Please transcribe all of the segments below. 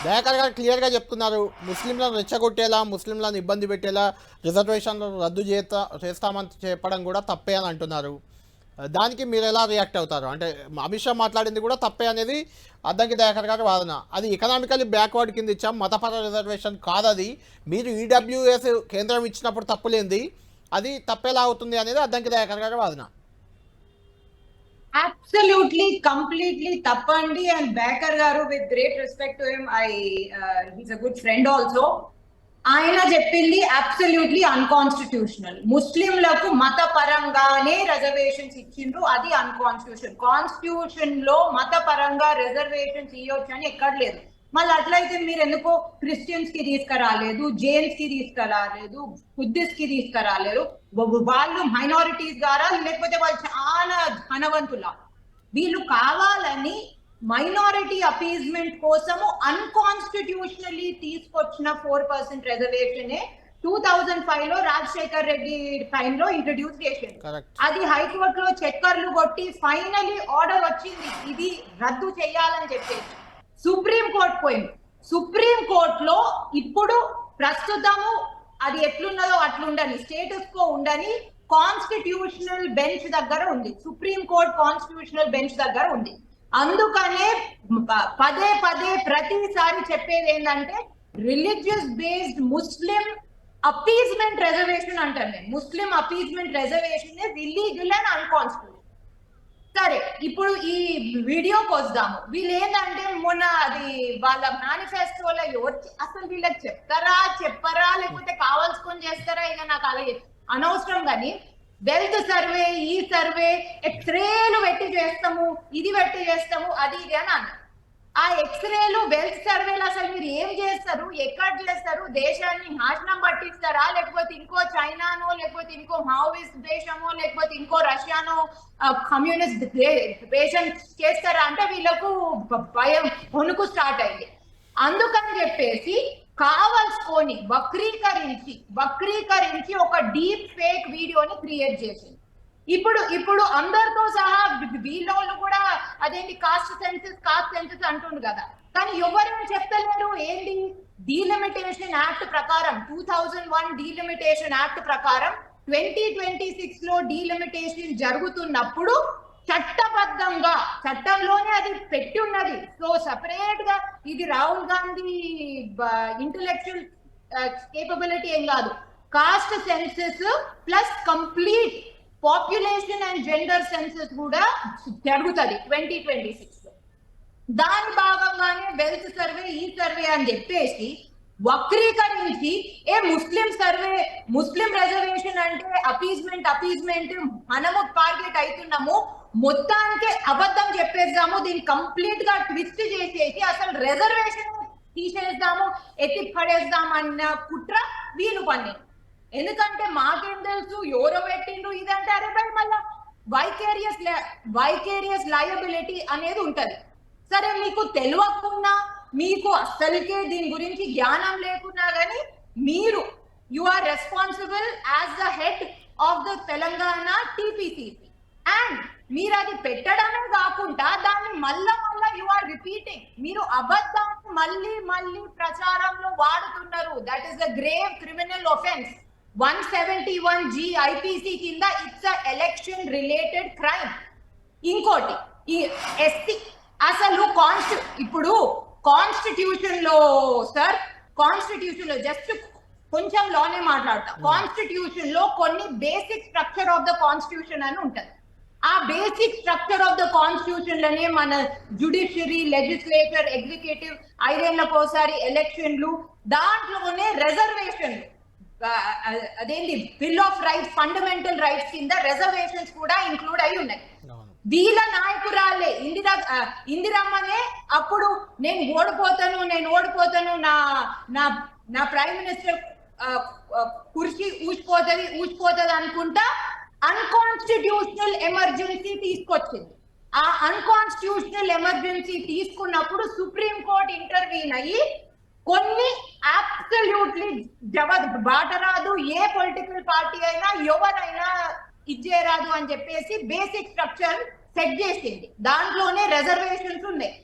దయాకర్ గారు క్లియర్గా చెప్తున్నారు, ముస్లింలను రెచ్చగొట్టేలా, ముస్లింలను ఇబ్బంది పెట్టేలా రిజర్వేషన్లను రద్దు చేస్తామని చెప్పడం కూడా తప్పే అని అంటున్నారు. దానికి మీరు ఎలా రియాక్ట్ అవుతారు? అంటే అమిత్ షా మాట్లాడింది కూడా తప్పే అనేది అద్దంకి దయాకర్ గారి వాదన. అది ఎకనామికలీ బ్యాక్వర్డ్ కింద ఇచ్చాం, మతపర రిజర్వేషన్ కాదు అది. మీరు ఈడబ్ల్యూఎస్ కేంద్రం ఇచ్చినప్పుడు తప్పులేంది, అది తప్పేలా అవుతుంది అనేది అద్దంకి దయాకర్ గారి వాదన. Absolutely, completely tappandi. And Becker garu, with great respect to him, he's a good friend also. ఆయన చెప్పింది అబ్సల్యూట్లీ అన్కాన్స్టిట్యూషనల్. ముస్లింలకు మత పరంగానే రిజర్వేషన్స్ ఇచ్చిండ్రు, అది అన్కాన్స్టిట్యూషన్. కాన్స్టిట్యూషన్ లో మత పరంగా రిజర్వేషన్స్ ఇవ్వచ్చు అని ఎక్కడ లేదు. మళ్ళీ అట్లయితే మీరు ఎందుకో క్రిస్టియన్స్ కి తీసుకురాలేదు, జైన్స్ కి తీసుకురాలేదు, బుద్ధిస్ట్ కి తీసుకురాలేరు. వాళ్ళు మైనారిటీస్ గారా, లేకపోతే వాళ్ళు చాలా ధనవంతుల? వీళ్ళు కావాలని మైనారిటీ అపీజ్మెంట్ కోసము అన్కాన్స్టిట్యూషనల్లీ తీసుకొచ్చిన 4% రిజర్వేషన్ 2005 లో రాజశేఖర్ రెడ్డి టైమ్ లో ఇంట్రడ్యూస్ చేసింది. అది హైకోర్టు లో చక్కర్లు కొట్టి ఫైనలీ ఆర్డర్ వచ్చింది ఇది రద్దు చేయాలని చెప్పేసి. సుప్రీం కోర్టు పోయింది. సుప్రీం కోర్టులో ఇప్పుడు ప్రస్తుతము అది ఎట్లున్నదో అట్లుండని, స్టేటస్ కో ఉండని కాన్స్టిట్యూషనల్ బెంచ్ దగ్గర ఉంది. సుప్రీం కోర్టు కాన్స్టిట్యూషనల్ బెంచ్ దగ్గర ఉంది. అందుకనే పదే పదే ప్రతిసారి చెప్పేది ఏంటంటే religious based Muslim appeasement reservation అంటారు. నేను Muslim appeasement reservation is illegal and unconstitutional. సరే, ఇప్పుడు ఈ వీడియోకి వద్దాము. వీళ్ళు ఏంటంటే మొన్న అది వాళ్ళ మేనిఫెస్టోలో అసలు వీళ్ళకి చెప్పరా లేకపోతే కావాల్సుకొని చేస్తారా, ఇక నాకు అలాగే అనవసరం. కానీ వెల్త్ సర్వే, ఈ సర్వే, ఎక్స్రేలు పెట్టి చేస్తాము, ఇది పెట్టి చేస్తాము, అది ఇది అని అన్నారు. ఆ ఎక్స్రేలు, వెల్త్ సర్వేలు అసలు మీరు ఏం చేస్తారు, ఎక్కడ చేస్తారు? దేశాన్ని నాశనం పట్టిస్తారా, లేకపోతే ఇంకో చైనానో, లేకపోతే ఇంకో మావోయిస్ట్ దేశమో, లేకపోతే ఇంకో రష్యానో కమ్యూనిస్ట్ దేశం చేస్తారా అంటే వీళ్ళకు భయం, వణుకు స్టార్ట్ అయింది. అందుకని చెప్పేసి కావాల్సుకొని వక్రీకరించి ఒక డీప్ ఫేక్ వీడియోని క్రియేట్ చేసింది. ఇప్పుడు అందరితో సహా వీళ్ళోళ్ళు కూడా అదేంటి కాస్ట్ సెన్సెస్ అంటుండు కదా, కానీ ఎవరైనా చెప్తలేరు. ఏంటి? డీలిమిటేషన్ యాక్ట్ ప్రకారం 2001 డీలిమిటేషన్ యాక్ట్ ప్రకారం 2026 లో డీలిమిటేషన్ జరుగుతున్నప్పుడు చట్టబద్ధంగా చట్టంలోనే అది పెట్టి ఉన్నది. సో సపరేట్ గా ఇది రాహుల్ గాంధీ ఇంటెలెక్చువల్ కేపబిలిటీ ఏం కాదు. Caste census plus complete population and gender census కూడా జరుగుతుంది 2026 లో. దాని భాగంగానే వెల్త్ సర్వే, ఈ సర్వే అని చెప్పేసి వక్రీకరించి ముస్లిం రిజర్వేషన్ అంటే అపీజ్మెంట్ మనము టార్గెట్ అవుతున్నాము, మొత్తానికి అబద్ధం చెప్పేద్దాము, దీన్ని కంప్లీట్ గా ట్విస్ట్ చేసేసి అసలు రిజర్వేషన్ తీసేద్దాము, ఎత్తి పడేద్దాం అన్న కుట్ర వీలు పని. ఎందుకంటే మాకేం తెలుసు ఎవరో పెట్టిండ్రు ఇదంటే, అరే భయ్ మళ్ళా వైకేరియస్ లయబిలిటీ అనేది ఉంటది. సరే, మీకు తెలియకున్నా, మీకు అస్సలకే దీని గురించి జ్ఞానం లేకున్నా కానీ you are responsible as the head of the Telangana TPCC. And మీరు అది పెట్టడమే కాకుండా దాన్ని మళ్ళా యు ఆర్ రిపీటింగ్. మీరు అబద్ధాన్ని మళ్ళీ ప్రచారంలో వాడుతున్నారు. That is a grave criminal offence. 171G IPC కింద ఇట్స్ ఎలక్షన్ రిలేటెడ్ క్రైమ్. ఇంకోటి ఈ ఎస్సీ అసలు ఇప్పుడు కాన్స్టిట్యూషన్ లో జస్ట్ కొంచెం లోనే మాట్లాడతా. కాన్స్టిట్యూషన్ లో కొన్ని basic structure of the constitution అని ఉంటది. ఆ basic structure of the constitution లోనే మన జ్యుడిషియరీ, లెజిస్లేచర్, ఎగ్జిక్యూటివ్ 5 ఏళ్లకోసారి ఎలక్షన్లు, దాంట్లోనే రిజర్వేషన్లు, అదేంటి bill of rights, fundamental rights కింద రిజర్వేషన్స్ కూడా ఇంక్లూడ్ అయి ఉన్నాయి. వీళ్ళ నాయకురాలే ఇందిరమ్మనే అప్పుడు నేను ఓడిపోతాను, నా ప్రైమ్ మినిస్టర్ కుర్చీ ఊసిపోతుంది అనుకుంటా అన్కాన్స్టిట్యూషనల్ ఎమర్జెన్సీ తీసుకొచ్చింది. ఆ అన్కాన్స్టిట్యూషనల్ ఎమర్జెన్సీ తీసుకున్నప్పుడు సుప్రీం కోర్ట్ ఇంటర్వ్యూన్ అయ్యి కొన్ని అబ్సల్యూట్లీ బాటరాదు, ఏ పొలిటికల్ పార్టీ అయినా ఎవరైనా ఇచ్చేరాదు అని చెప్పేసి బేసిక్ స్ట్రక్చర్ సెట్ చేసింది. దాంట్లోనే రిజర్వేషన్స్ ఉన్నాయి.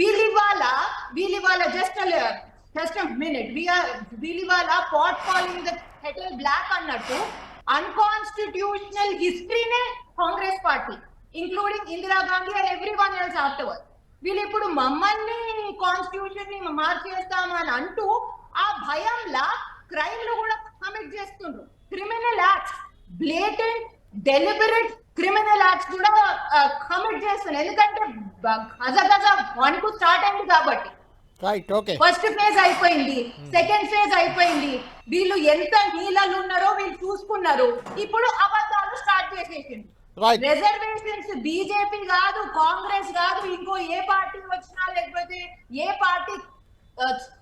వీళ్ళివాళ జస్ట్ మినిట్ వీళ్ళివాళ pot calling the kettle black అన్నట్టు అన్కాన్స్టిట్యూషనల్ హిస్టరీనే Congress party including Indira Gandhi and everyone else afterward. వీళ్ళు ఇప్పుడు మమ్మల్ని కాన్స్టిట్యూషన్ ని మార్చేస్తామని అంటూ ఆ భయంలా క్రైమ్లు కూడా కమిట్ చేస్తుండ్రు. Criminal acts, blatant deliberate criminal acts కూడా కమిట్ చేస్తున్నారు. ఎందుకంటే గజ 1 స్టార్ట్ అయింది కాబట్టి. ఫస్ట్ ఫేజ్ అయిపోయింది, సెకండ్ ఫేజ్ అయిపోయింది. వీళ్ళు ఎంత నీళ్ళలు ఉన్నారో వీళ్ళు చూసుకున్నారు. ఇప్పుడు అబద్ధాలు స్టార్ట్ చేసేసింది. రిజర్వేషన్స్ బీజేపీ కాదు, కాంగ్రెస్ కాదు, ఇంకో ఏ పార్టీ వచ్చినా లేకపోతే ఏ పార్టీ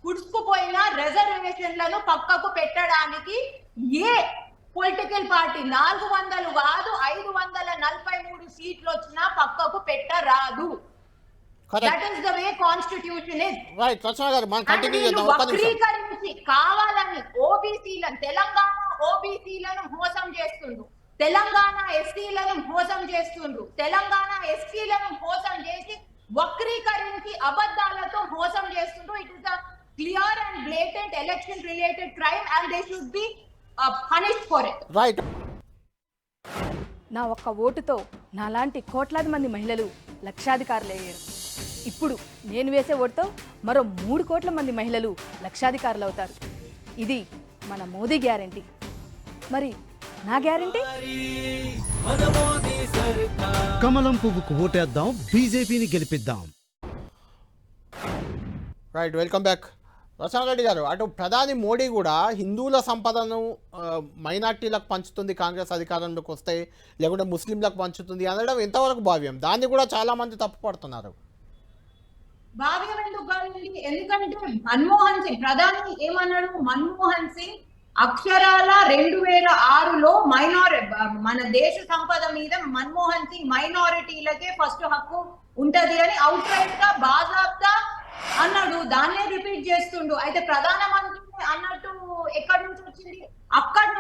పుడుచుకుపోయినా రిజర్వేషన్లను పక్కకు పెట్టడానికి ఏ పొలిటికల్ పార్టీ 400 కాదు 543 సీట్లు వచ్చినా పక్కకు పెట్టరాదు. That is the way constitution is. వక్రీకరించి కావాలని తెలంగాణ ఓబీసీలను మోసం చేస్తుండ్రు, తెలంగాణ ఎస్సీలను మోసం చేస్తుండ్రు, తెలంగాణ ఎస్సీలను మోసం చేసి వక్రీకరించి అబద్ధాలతో మోసం చేస్తుండ్రు. It is a clear and blatant election related crime and they should be punished for it. Right. నా ఒక్క ఓటుతో నాలాంటి కోట్లాది మంది మహిళలు లక్షాధికారులయ్యారు. ఇప్పుడు నేను వేసే ఓటుతో మరో 3 కోట్ల మంది మహిళలు లక్షాధికారులు అవుతారు. ఇది మన మోదీ గ్యారంటీ. మరి నా గ్యారంటీ? కమలం పువ్వుకు ఓటేద్దాం, బీజేపీని గెలిపిద్దాం. Right, welcome back. Prashant Reddy గారు, అటు ప్రధాని మోడీ కూడా హిందువుల సంపదను మైనార్టీలకు పంచుతుంది కాంగ్రెస్ అధికారంలోకి వస్తే, లేకుంటే ముస్లింలకు పంచుతుంది అనడం ఎంతవరకు భావ్యం? దాన్ని కూడా చాలా మంది తప్పుపడుతున్నారు. భావ్యం ఎందుకు కాదండి? ఎందుకంటే మన్మోహన్ సింగ్ ప్రధాని ఏమన్నాడు? మన్మోహన్ సింగ్ అక్షరాల 2006లో మన దేశ సంపద మీద మన్మోహన్ సింగ్ మైనారిటీలకే ఫస్ట్ హక్కు ఉంటది అని అవుట్ రైట్ గా బాజాబ్తా అన్నాడు. దాన్నే రిపీట్ చేస్తుండు. అయితే ప్రధానమంత్రి అన్నట్టు ఎక్కడి నుంచి వచ్చింది? అక్కడి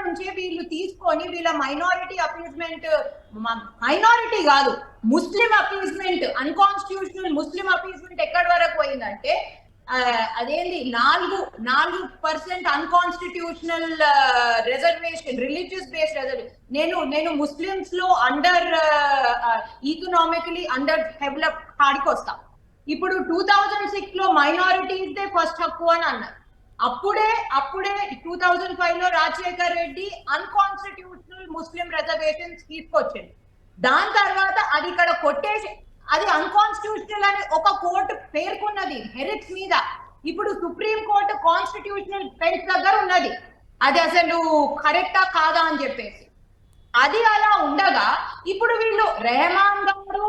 నుంచే వీళ్ళు తీసుకొని వీళ్ళ మైనారిటీ అపీజ్మెంట్, మైనారిటీ కాదు ముస్లిం అపీజ్మెంట్, అన్కాన్స్టిట్యూషనల్ ముస్లిం అపీజ్మెంట్ ఎక్కడి వరకు పోయిందంటే అదేంది 4% unconstitutional reservation, religious based reservation. నేను ముస్లిమ్స్ లో అండర్ ఈకనామికలీ అండర్ డెవలప్ కాడికి వస్తా. ఇప్పుడు 2006 లో మైనారిటీస్ దే ఫస్ట్ హక్కు అని అన్నారు. అప్పుడే 2005 లో Rajasekhar Reddy unconstitutional Muslim reservations తీసుకొచ్చింది. దాని తర్వాత అది ఇక్కడ కొట్టేసి అది అన్కాన్స్టిట్యూషనల్ అని ఒక కోర్టు పేర్కొన్నది హెరిట్స్ మీద. ఇప్పుడు సుప్రీం కోర్టు కాన్స్టిట్యూషనల్ బెంచ్ దగ్గర ఉన్నది అది అసలు కరెక్టా కాదా అని చెప్పేసి. అది అలా ఉండగా ఇప్పుడు వీళ్ళు రెహమాన్ గారు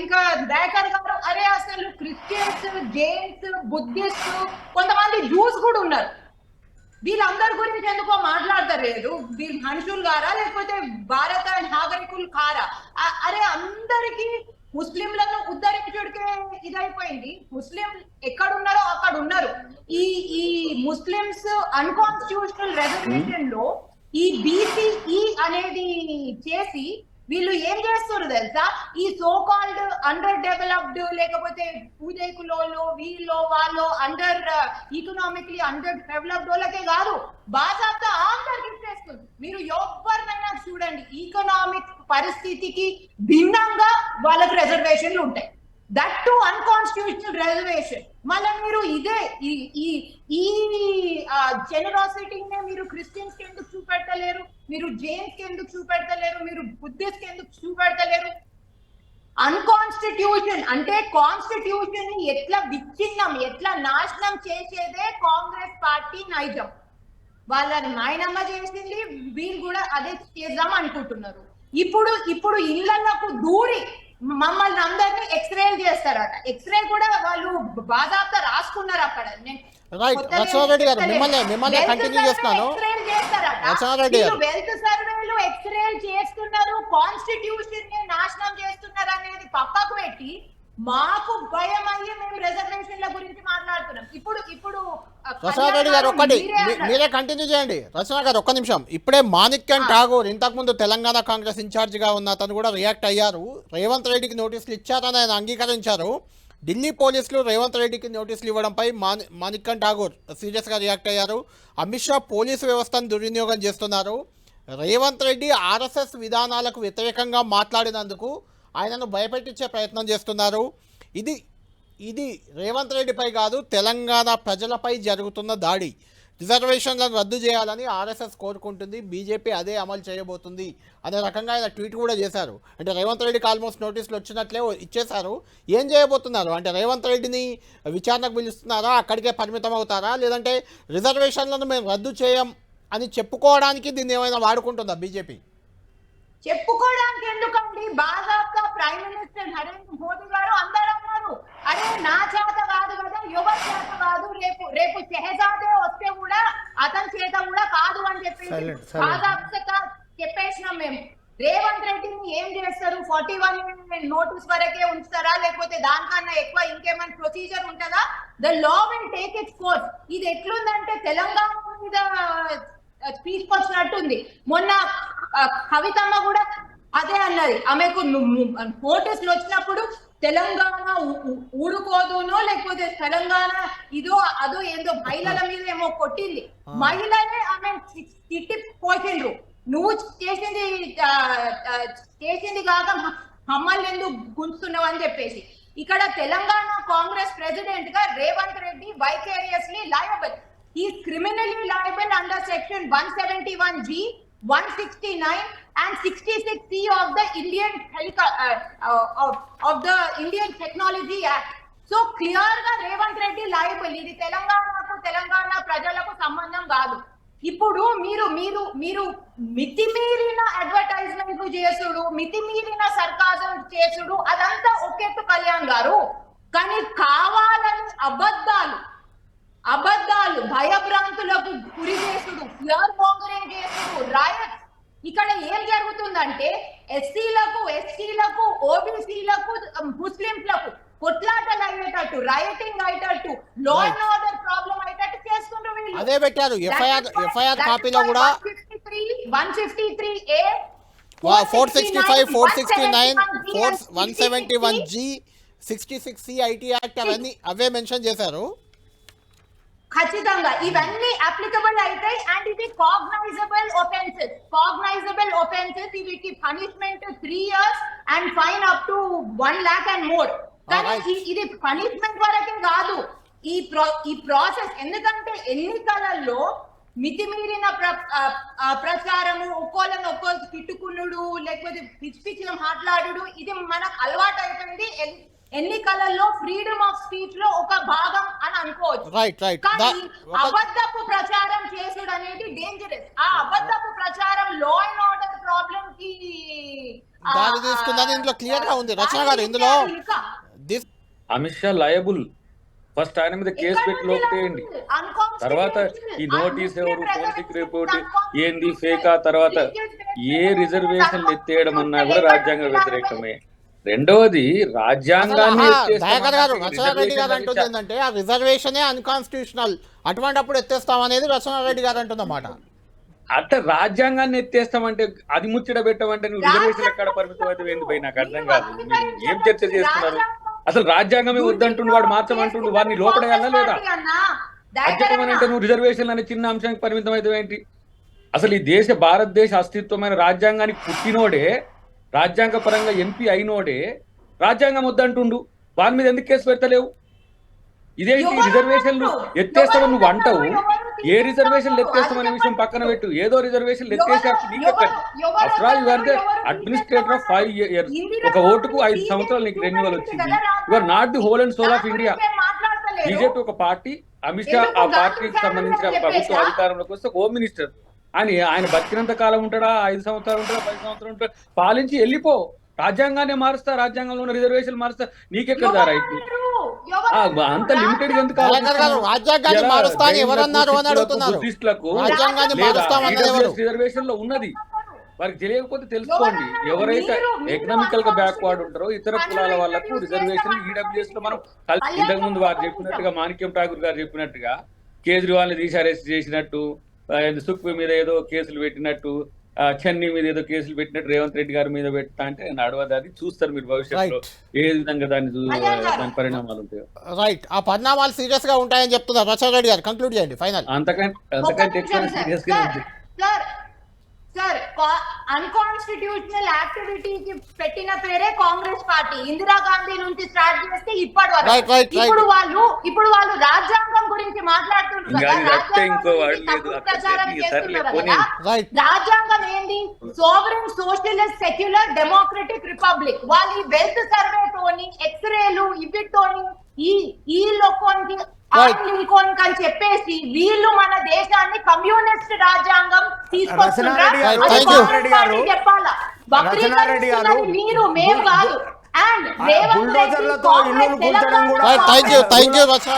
ఇంకా బేకర్ గారు, అరే అసలు క్రిస్టియన్స్, జైన్స్, బుద్ధిస్ట్, కొంతమంది జూస్ కూడా ఉన్నారు. వీళ్ళందరి గురించి ఎందుకో మాట్లాడతలేదు. వీళ్ళు మనుషులు కారా లేకపోతే భారత నాగరికులు కారా? అరే అందరికి ముస్లింలను ఉద్ధరించుడికే ఇదైపోయింది. ముస్లిం ఎక్కడున్నారో అక్కడ ఉన్నారు. ఈ ముస్లిమ్స్ అన్కాన్స్టిట్యూషనల్ రిజర్వేషన్ లో ఈ బీసీఈ అనేది చేసి వీళ్ళు ఏం చేస్తారు తెలుసా? ఈ సో కాల్డ్ అండర్ డెవలప్డ్ లేకపోతే పూజకులో వీళ్ళు వాళ్ళు అండర్ ఈకనామిక్లీ అండర్ డెవలప్డ్ వాళ్ళకే కాదు, బాజాబ్తా అందరికి ఇచ్చేస్తుంది. మీరు ఎవరినైనా చూడండి, ఈకనామిక్ పరిస్థితికి భిన్నంగా వాళ్ళకి రిజర్వేషన్లు ఉంటాయి. That to unconstitutional reservation. మళ్ళీ మీరు ఇదే ఈ జెనరాసిటీనే మీరు క్రిస్టియన్స్ కి ఎందుకు చూపెడతలేరు? మీరు జైన్స్ కి ఎందుకు చూపెడతలేరు? మీరు బుద్ధిస్ట్ కి ఎందుకు చూపెడతలేరు? అన్కాన్స్టిట్యూషన్ అంటే కాన్స్టిట్యూషన్ ని ఎట్లా విచ్ఛిన్నం, ఎట్లా నాశనం చేసేదే కాంగ్రెస్ పార్టీ నైజం. వాళ్ళని మాయనమ్మ చేసింది, వీళ్ళు కూడా అదే చేద్దాం అనుకుంటున్నారు. ఇప్పుడు ఇళ్లకు దూరి మమ్మల్ని అందరినీ ఎక్స్రేలు చేస్తారట. ఎక్స్రే కూడా వాళ్ళు బాధాప్తా రాసుకున్నారు అక్కడ. వెల్త్ సర్వేలు ఎక్స్రేలు చేస్తున్నారు, కాన్స్టిట్యూషన్ ని నాశనం చేస్తున్నారు అనేది పక్కకు పెట్టి మాకు భయం అయ్యి మేము రిజర్వేషన్ల గురించి మాట్లాడుతున్నాం. ఇప్పుడు రచనా రెడ్డి గారు ఒక్కటి మీరే కంటిన్యూ చేయండి. రచనా గారు ఒక్క నిమిషం. ఇప్పుడే మాణిక్యం ఠాగూర్ ఇంతకుముందు తెలంగాణ కాంగ్రెస్ ఇన్ఛార్జిగా ఉన్న అతను కూడా రియాక్ట్ అయ్యారు. రేవంత్ రెడ్డికి నోటీసులు ఇచ్చారని ఆయన అంగీకరించారు. ఢిల్లీ పోలీసులు రేవంత్ రెడ్డికి నోటీసులు ఇవ్వడంపై మాణిక్కన్ ఠాగూర్ సీరియస్గా రియాక్ట్ అయ్యారు. అమిత్ షా పోలీసు వ్యవస్థను దుర్వినియోగం చేస్తున్నారు. రేవంత్ రెడ్డి ఆర్ఎస్ఎస్ విధానాలకు వ్యతిరేకంగా మాట్లాడినందుకు ఆయనను భయపెట్టించే ప్రయత్నం చేస్తున్నారు. ఇది రేవంత్ రెడ్డిపై కాదు, తెలంగాణ ప్రజలపై జరుగుతున్న దాడి. రిజర్వేషన్లను రద్దు చేయాలని ఆర్ఎస్ఎస్ కోరుకుంటుంది, బీజేపీ అదే అమలు చేయబోతుంది అనే రకంగా ఆయన ట్వీట్ కూడా చేశారు. అంటే రేవంత్ రెడ్డికి ఆల్మోస్ట్ నోటీసులు వచ్చినట్లే ఇచ్చేశారు. ఏం చేయబోతున్నారు అంటే రేవంత్ రెడ్డిని విచారణకు పిలుస్తున్నారా, అక్కడికే పరిమితం అవుతారా, లేదంటే రిజర్వేషన్లను మేము రద్దు చేయం అని చెప్పుకోవడానికి దీన్ని ఏమైనా వాడుకుంటుందా బీజేపీ? చెప్పుకోవడానికి ఎందుకండి, బాగా ప్రైమ్ మినిస్టర్ నరేంద్ర మోదీ గారు అందరూ అన్నారు, అరే నా చేత కాదు కదా, ఎవరి చేత కాదు, రేపు షెహజాదే వస్తే కూడా అతని చేత కూడా కాదు అని చెప్పేసి బాగా చెప్పేసినాం మేము. రేవంత్ రెడ్డిని ఏం చేస్తారు, 41 నోటీస్ వరకే ఉంచుతారా, లేకపోతే దానికన్నా ఎక్కువ ఇంకేమైనా ప్రొసీజర్ ఉంటుందా? The law will take its course. ఇది ఎట్లుందంటే తెలంగాణ మీద స్పీచ్ వచ్చినట్టుంది. మొన్న కవితమ్మ కూడా అదే అన్నది, ఆమెకు నోటీసులు వచ్చినప్పుడు తెలంగాణ ఊరుకోదునో లేకపోతే తెలంగాణ అదో ఏందో మహిళల మీద ఏమో కొట్టింది. మహిళలే ఆమె తిట్టి పోసిండ్రు, నువ్వు చేసింది కాక మమ్మల్ని ఎందుకు గుంచుతున్నావు అని చెప్పేసి. ఇక్కడ తెలంగాణ కాంగ్రెస్ ప్రెసిడెంట్ గా Revanth Reddy vicariously liable. He is criminally liable under section 171G, 169 and 66C of the Indian Technology Act. So clear గా రేవంత్ రెడ్డి liable. ఇది తెలంగాణ ప్రజలకు సంబంధం కాదు. ఇప్పుడు మీరు మితిమీరిన అడ్వర్టైజ్మెంట్లు చేసుడు, మితిమీరిన సర్కాజం చేసుడు అదంతా ఒకెత్తు కళ్యాణ్ గారు. కానీ కావాలని అబద్ధాలు భయభ్రాంతులకు గురి చేసుడు, ఫియర్ మోంగరింగ్ చేసుడు, రాయట్. ఇక్కడ ఏం జరుగుతుందంటే ఎస్సీలకు, ఎస్టీలకు, ఓబీసీలకు, ముస్లింలకు కొట్లాటలు అయ్యేటట్టు, రైటింగ్ అయ్యేటట్టు, లా అండ్ ఆర్డర్ ప్రాబ్లం అయ్యేటట్టు చేసుకుంటూ అదే పెట్టారు. ఎఫ్ఐఆర్ కాపీలో కూడా 153A, 465, 469, 171G, 66C IT act away mention చేశారు. ఖచ్చితంగా ఇవన్నీ అప్లికబుల్ అవుతాయి. అండ్ ఇది కాగ్నైజబుల్ ఒఫెన్సెస్. వీటికి punishment 3 years and fine up to 1 lakh and more. కానీ ఇది పనిష్మెంట్ వరకే కాదు, ఈ ప్రాసెస్. ఎందుకంటే ఎన్నికలలో మితిమీరిన ప్రచారము, ఒక్కోళ్ళని తిట్టుకునుడు, లేకపోతే పిచ్చిగా మాట్లాడుడు, ఇది మనకు అలవాటు అయిపోయింది. ఎన్నికలలో ఫ్రీడమ్ ఆఫ్ స్పీచ్ లో ఒక భాగం అని అనుకోవచ్చు. కానీ అబద్ధపు ప్రచారం చేసుడు అనేది డేంజరస్. ఆ అబద్ధపు ప్రచారం లా అండ్ ఆర్డర్ ప్రాబ్లం కి దారి తీసుకుందని ఇందులో క్లియర్ గా ఉంది. రచన గారు, ఇందులో అమిత్ షా లయబుల్. ఫస్ట్ ఆయన మీద కేసు పెట్టి లోపేయండి, తర్వాత ఈ నోటీస్ ఎవరు, ఫోరెన్సిక్ రిపోర్ట్ ఏంది, ఫేకా, తర్వాత ఏ రిజర్వేషన్ ఎత్తేయడం అన్నా కూడా రాజ్యాంగ వ్యతిరేకమే. రెండవది రాజ్యాంగాన్ని రచనారెడ్డి గారు అంటుంది ఏంటంటే ఆ రిజర్వేషనే అన్కాన్స్టిట్యూషనల్, అటువంటిప్పుడు ఎత్తేస్తామనేది రచనారెడ్డి గారు అంటున్నమాట. అట్లా రాజ్యాంగాన్ని ఎత్తేస్తామంటే అది ముచ్చట పెట్టమంటే నువ్వు రిజర్వేషన్ ఎక్కడ పరిమితం అయితే ఏంది పోయి నాకు అర్థం కాదు. ఏం చర్చ చేస్తున్నారు? అసలు రాజ్యాంగమే వద్దంటుండు, వాడు మార్చమంటుండు, వాడిని లోపడేయాలా లేదా? రాజ్యాంగం అంటే నువ్వు రిజర్వేషన్ అనే చిన్న అంశానికి పరిమితం అయితే ఏంటి? అసలు ఈ భారతదేశ అస్తిత్వమైన రాజ్యాంగానికి పుట్టినోడే, రాజ్యాంగ పరంగా ఎంపీ అయినోడే రాజ్యాంగం వద్దంటుండు, వాని మీద ఎందుకు కేసు పెడతలేవు? ఇదేంటి రిజర్వేషన్లు ఎత్తేస్తామని నువ్వు అంటావు, ఏ రిజర్వేషన్లు ఎత్తేస్తామనే విషయం పక్కన పెట్టు, ఏదో రిజర్వేషన్లు ఎత్తేసే అడ్మినిస్ట్రేటర్ ఆఫ్ 5 years, ఒక ఓటుకు 5 సంవత్సరాలు నీకు రెన్యువల్ వచ్చింది. You are not the whole and sole of India. BJP ఒక పార్టీ, అమిత్ షా ఆ పార్టీకి సంబంధించిన ప్రభుత్వ అధికారంలోకి వస్తే హోమ్ మినిస్టర్ అని ఆయన బతికినంత కాలం ఉంటాడా, 5 సంవత్సరాలు ఉంటాడా, 10 సంవత్సరాలు ఉంటాడా, పాలించి వెళ్ళిపో. రాజ్యాంగాన్ని మారుస్తా, రాజ్యాంగంలో ఉన్న రిజర్వేషన్ మారుస్తా, నీకెక్కడ రైట్? అంత లిమిటెడ్ ఎందుకు? రిజర్వేషన్ లో ఉన్నది వారికి తెలియకపోతే తెలుసుకోండి. ఎవరైతే ఎకనామికల్ గా బ్యాక్వర్డ్ ఉంటారో ఇతర కులాల వాళ్ళకు రిజర్వేషన్ ఈడబ్ల్యూఎస్ లో మనం ఇంతకు ముందు వారు చెప్పినట్టుగా, మాణిక్యం ఠాగూర్ గారు చెప్పినట్టుగా కేజ్రీవాల్ ని తీసి అరెస్ట్ చేసినట్టు, సుఖ్వీ మీద ఏదో కేసులు పెట్టినట్టు, చెన్నీ మీద ఏదో కేసులు పెట్టినట్టు రేవంత్ రెడ్డి గారి మీద పెడతా అంటే నడవదు. అది చూస్తారు మీరు భవిష్యత్తులో ఏ విధంగా దాని పరిణామాలు ఉంటాయో. రైట్, ఆ పరిణామాలు సీరియస్ గా ఉంటాయని చెప్తున్నారు. ప్రసాద్ రెడ్డి గారు కంక్లూడ్ చేయండి ఫైనల్. అంతకంటే ఎక్కువ సీరియస్ గా ఉంది. సార్ అన్కాన్స్టిట్యూషనల్ యాక్టివిటీకి పెట్టిన పేరే కాంగ్రెస్ పార్టీ. ఇందిరాగాంధీ నుంచి స్టార్ట్ చేస్తే ఇప్పటి వరకు ఇప్పుడు వాళ్ళు రాజ్యాంగం గురించి మాట్లాడుతున్నారు. రాజ్యాంగం ఏంది? Sovereign socialist secular democratic republic. వాళ్ళు ఈ వెల్త్ సర్వే తోని ఎక్స్రేలు ఇవితోని ఈ లోకానికి లింకోన్ అని చెప్పేసి వీళ్ళు మన దేశాన్ని కమ్యూనిస్ట్ రాజ్యాంగం తీసుకొస్తున్నారు. చెప్పాలా మీరు మేము కాదు. అండ్ బుల్డోజర్లతో ఇల్లు కూల్చడం కూడా థ్యాంక్ యూ